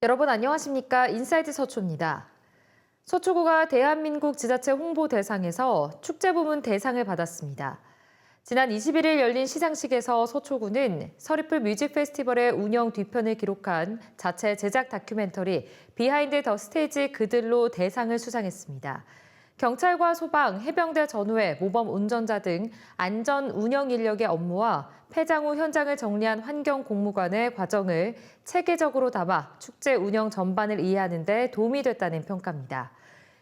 여러분 안녕하십니까? 인사이드 서초입니다. 서초구가 대한민국 지자체 홍보대상에서 축제부문 대상을 받았습니다. 지난 21일 열린 시상식에서 서초구는 서리풀 뮤직 페스티벌의 운영 뒤편을 기록한 자체 제작 다큐멘터리 비하인드 더 스테이지 그들로 대상을 수상했습니다. 경찰과 소방, 해병대 전후회, 모범 운전자 등 안전 운영 인력의 업무와 폐장 후 현장을 정리한 환경 공무관의 과정을 체계적으로 담아 축제 운영 전반을 이해하는 데 도움이 됐다는 평가입니다.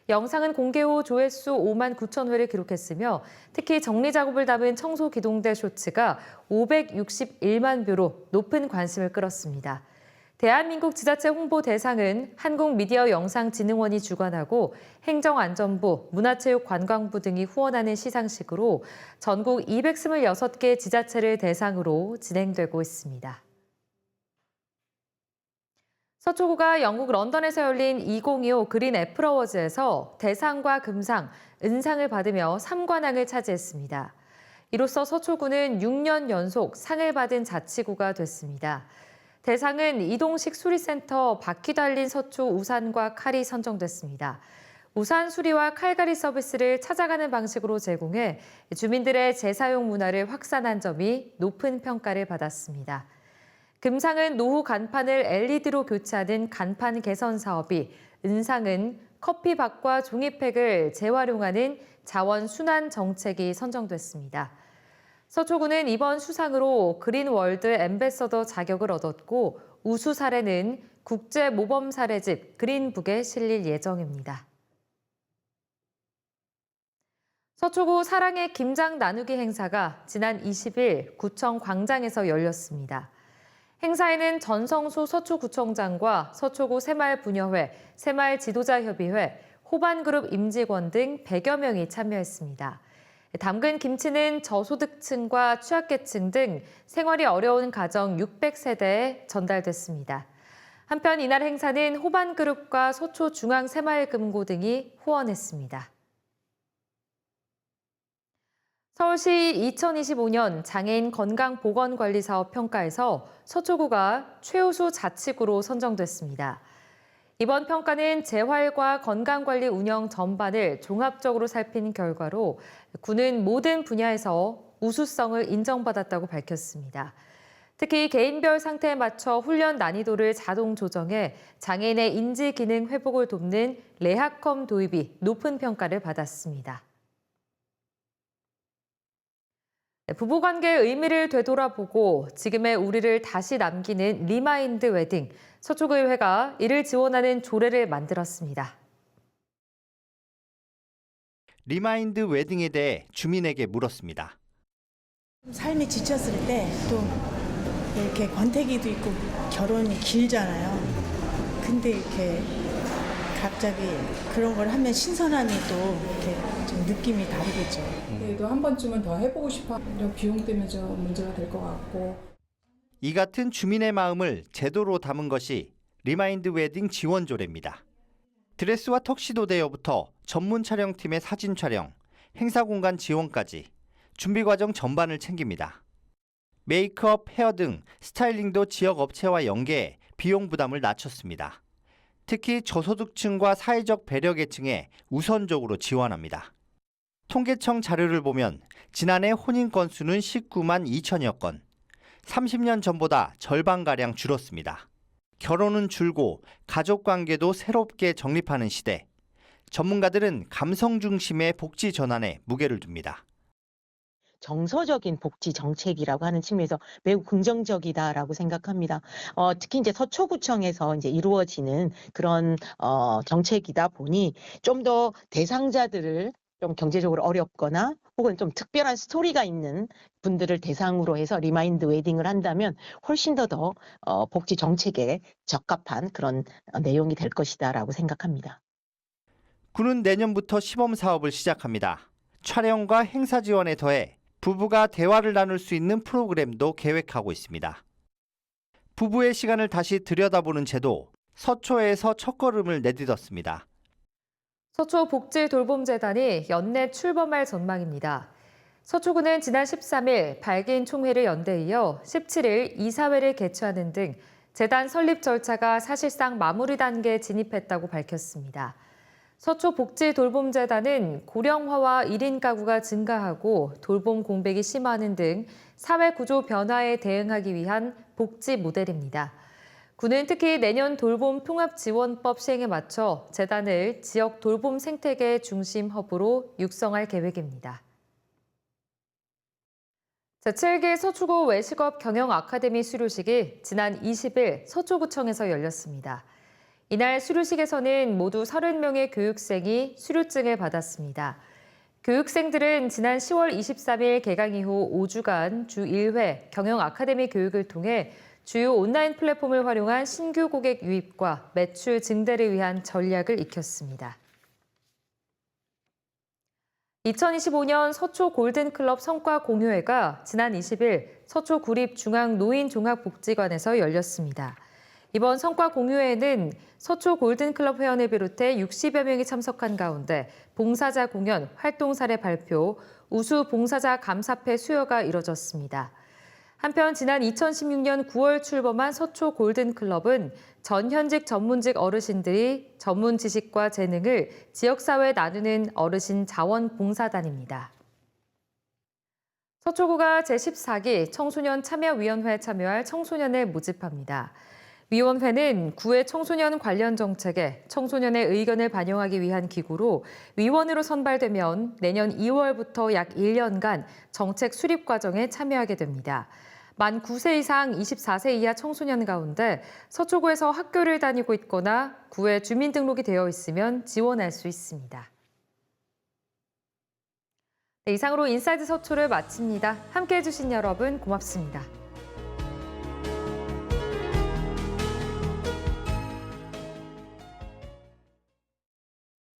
영상은 공개 후 조회수 5만 9천 회를 기록했으며 특히 정리 작업을 담은 청소 기동대 쇼츠가 561만 뷰로 높은 관심을 끌었습니다. 대한민국 지자체 홍보 대상은 한국미디어영상진흥원이 주관하고 행정안전부, 문화체육관광부 등이 후원하는 시상식으로 전국 226개 지자체를 대상으로 진행되고 있습니다. 서초구가 영국 런던에서 열린 2025 그린 애플 어워즈에서 대상과 금상, 은상을 받으며 3관왕을 차지했습니다. 이로써 서초구는 6년 연속 상을 받은 자치구가 됐습니다. 대상은 이동식 수리센터 바퀴 달린 서초 우산과 칼이 선정됐습니다. 우산 수리와 칼갈이 서비스를 찾아가는 방식으로 제공해 주민들의 재사용 문화를 확산한 점이 높은 평가를 받았습니다. 금상은 노후 간판을 LED로 교체하는 간판 개선 사업이, 은상은 커피박과 종이팩을 재활용하는 자원 순환 정책이 선정됐습니다. 서초구는 이번 수상으로 그린월드 앰베서더 자격을 얻었고 우수 사례는 국제 모범 사례집 그린북에 실릴 예정입니다. 서초구 사랑의 김장 나누기 행사가 지난 20일 구청 광장에서 열렸습니다. 행사에는 전성수 서초구청장과 서초구 새마을부녀회, 새마을지도자협의회, 호반그룹 임직원 등 100여 명이 참여했습니다. 담근 김치는 저소득층과 취약계층 등 생활이 어려운 가정 600세대에 전달됐습니다. 한편 이날 행사는 호반그룹과 서초중앙새마을금고 등이 후원했습니다. 서울시 2025년 장애인 건강보건관리사업 평가에서 서초구가 최우수 자치구로 선정됐습니다. 이번 평가는 재활과 건강관리 운영 전반을 종합적으로 살핀 결과로 구는 모든 분야에서 우수성을 인정받았다고 밝혔습니다. 특히 개인별 상태에 맞춰 훈련 난이도를 자동 조정해 장애인의 인지 기능 회복을 돕는 레하컴 도입이 높은 평가를 받았습니다. 부부관계의 의미를 되돌아보고 지금의 우리를 다시 남기는 리마인드 웨딩, 서초구의회가 이를 지원하는 조례를 만들었습니다. 리마인드 웨딩에 대해 주민에게 물었습니다. 삶이 지쳤을 때 또 이렇게 권태기도 있고 결혼이 길잖아요. 근데 이렇게 갑자기 그런 걸 하면 신선함이 또 이렇게 좀 느낌이 다르겠죠. 그래도 한 번쯤은 더 해보고 싶어. 비용 때문에 좀 문제가 될 것 같고. 이 같은 주민의 마음을 제도로 담은 것이 리마인드 웨딩 지원 조례입니다. 드레스와 턱시도 대여부터 전문 촬영팀의 사진 촬영, 행사 공간 지원까지 준비 과정 전반을 챙깁니다. 메이크업, 헤어 등 스타일링도 지역 업체와 연계해 비용 부담을 낮췄습니다. 특히 저소득층과 사회적 배려계층에 우선적으로 지원합니다. 통계청 자료를 보면 지난해 혼인 건수는 19만 2천여 건, 30년 전보다 절반가량 줄었습니다. 결혼은 줄고 가족관계도 새롭게 정립하는 시대. 전문가들은 감성 중심의 복지 전환에 무게를 둡니다. 정서적인 복지 정책이라고 하는 측면에서 매우 긍정적이다라고 생각합니다. 특히 이제 서초구청에서 이제 이루어지는 그런 정책이다 보니 좀 더 대상자들을 좀 경제적으로 어렵거나 혹은 좀 특별한 스토리가 있는 분들을 대상으로 해서 리마인드 웨딩을 한다면 훨씬 더 복지 정책에 적합한 그런 내용이 될 것이다라고 생각합니다. 구는 내년부터 시범 사업을 시작합니다. 촬영과 행사 지원에 더해 부부가 대화를 나눌 수 있는 프로그램도 계획하고 있습니다. 부부의 시간을 다시 들여다보는 제도, 서초에서 첫걸음을 내딛었습니다. 서초복지돌봄재단이 연내 출범할 전망입니다. 서초구는 지난 13일 발기인 총회를 연대 이어 17일 이사회를 개최하는 등 재단 설립 절차가 사실상 마무리 단계에 진입했다고 밝혔습니다. 서초복지돌봄재단은 고령화와 1인 가구가 증가하고 돌봄 공백이 심화하는 등 사회 구조 변화에 대응하기 위한 복지 모델입니다. 구는 특히 내년 돌봄 통합지원법 시행에 맞춰 재단을 지역 돌봄 생태계 중심 허브로 육성할 계획입니다. 제7기 서초구 외식업 경영 아카데미 수료식이 지난 20일 서초구청에서 열렸습니다. 이날 수료식에서는 모두 30명의 교육생이 수료증을 받았습니다. 교육생들은 지난 10월 23일 개강 이후 5주간 주 1회 경영 아카데미 교육을 통해 주요 온라인 플랫폼을 활용한 신규 고객 유입과 매출 증대를 위한 전략을 익혔습니다. 2025년 서초 골든클럽 성과 공유회가 지난 20일 서초 구립중앙노인종합복지관에서 열렸습니다. 이번 성과 공유회에는 서초 골든클럽 회원을 비롯해 60여 명이 참석한 가운데 봉사자 공연, 활동 사례 발표, 우수 봉사자 감사패 수여가 이뤄졌습니다. 한편 지난 2016년 9월 출범한 서초 골든클럽은 전현직 전문직 어르신들이 전문 지식과 재능을 지역사회에 나누는 어르신 자원봉사단입니다. 서초구가 제14기 청소년 참여위원회에 참여할 청소년을 모집합니다. 위원회는 구의 청소년 관련 정책에 청소년의 의견을 반영하기 위한 기구로 위원으로 선발되면 내년 2월부터 약 1년간 정책 수립 과정에 참여하게 됩니다. 만 9세 이상 24세 이하 청소년 가운데 서초구에서 학교를 다니고 있거나 구에 주민등록이 되어 있으면 지원할 수 있습니다. 네, 이상으로 인사이드 서초를 마칩니다. 함께해 주신 여러분 고맙습니다.